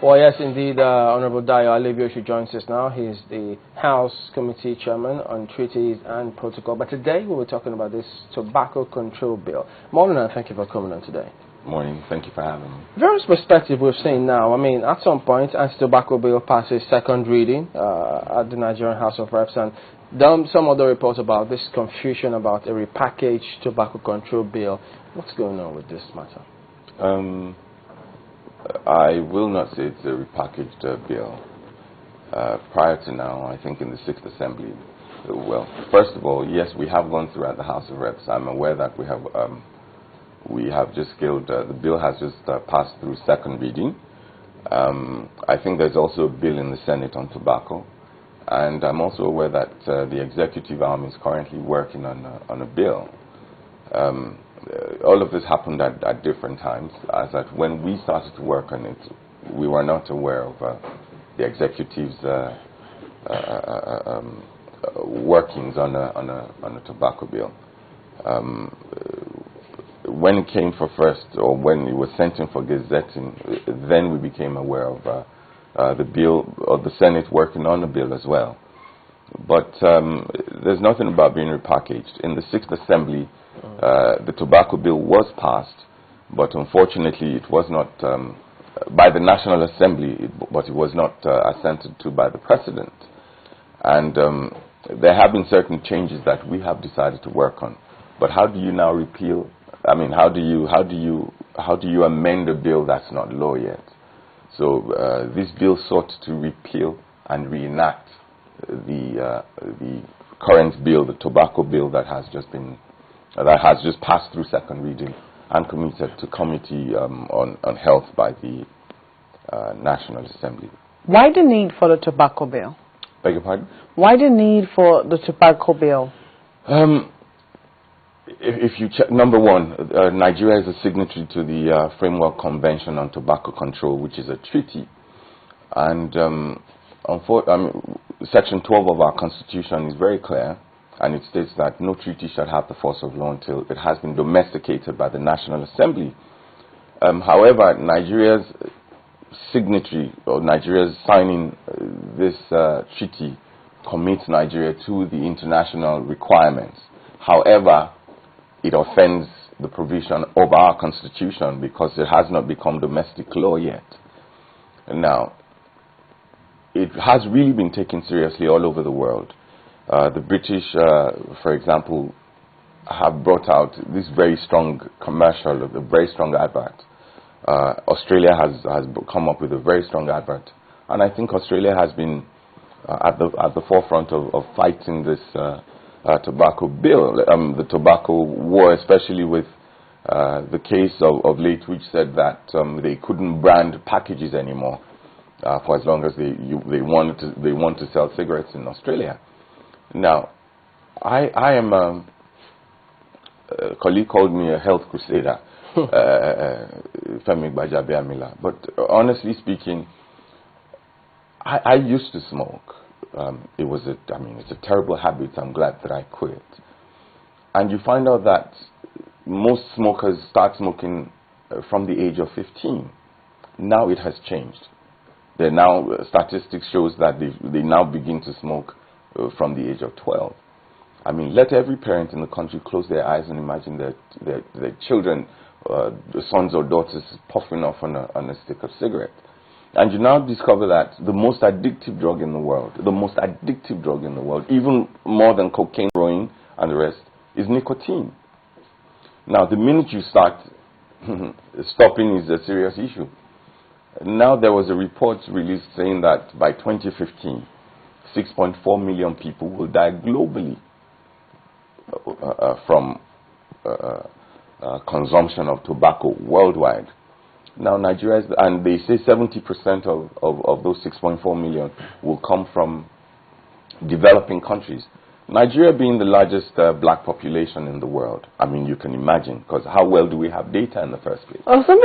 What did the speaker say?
Well, yes, indeed, Honorable Dayo Alebiosu joins us now. He's the House Committee Chairman on Treaties and Protocols. But today we'll be talking about this tobacco control bill. Morning, and thank you for coming on today. Morning. Thank you for having me. Various perspectives we've seen now. I mean, at some point, anti-tobacco bill passes second reading at the Nigerian House of Reps, and some other reports about this confusion about a repackaged tobacco control bill. What's going on with this matter? I will not say it's a repackaged bill. Prior to now, I think in the 6th Assembly, well, first of all, yes, we have gone through at the House of Reps. I'm aware that we have just scaled, the bill has just passed through second reading. I think there's also a bill in the Senate on tobacco. And I'm also aware that the executive arm is currently working on a bill. All of this happened at different times, as that when we started to work on it, we were not aware of the executive's workings on a tobacco bill. When it came for first, or when it was sent in for gazetting, then we became aware of the bill, or the Senate working on the bill as well. But there's nothing about being repackaged. In the 6th Assembly, the tobacco bill was passed, but unfortunately it was not by the National Assembly, but it was not assented to by the President. And there have been certain changes that we have decided to work on. But how do you now repeal? I mean, how do you amend a bill that's not law yet? So this bill sought to repeal and re-enact the current bill, the tobacco bill that has just passed through second reading and committed to Committee on Health by the National Assembly. Why the need for the tobacco bill? Beg your pardon? Why the need for the tobacco bill? If you check, number one, Nigeria is a signatory to the Framework Convention on Tobacco Control, which is a treaty. And Section 12 of our Constitution is very clear, and it states that no treaty shall have the force of law until it has been domesticated by the National Assembly. However, Nigeria's signatory, or Nigeria's signing this treaty, commits Nigeria to the international requirements. However, it offends the provision of our Constitution because it has not become domestic law yet. Now, it has really been taken seriously all over the world. The British, for example, have brought out this very strong commercial, a very strong advert. Australia has come up with a very strong advert. And I think Australia has been at the forefront of fighting this tobacco bill, the tobacco war, especially with the case of late, which said that they couldn't brand packages anymore for as long as they want to sell cigarettes in Australia. Now, I am a colleague called me a health crusader, Femi Gbajabiamila. But honestly speaking, I used to smoke. It's a terrible habit. I'm glad that I quit. And you find out that most smokers start smoking from the age of 15. Now it has changed. Statistics shows that they now begin to smoke from the age of 12. I mean, let every parent in the country close their eyes and imagine their children, sons or daughters, puffing off on a stick of cigarette. And you now discover that the most addictive drug in the world, even more than cocaine, heroin, and the rest, is nicotine. Now, the minute you start, stopping is a serious issue. Now, there was a report released saying that by 2015, 6.4 million people will die globally from consumption of tobacco worldwide. Now, Nigeria, and they say 70% of those 6.4 million will come from developing countries. Nigeria being the largest black population in the world. I mean, you can imagine, because how well do we have data in the first place? Well, somebody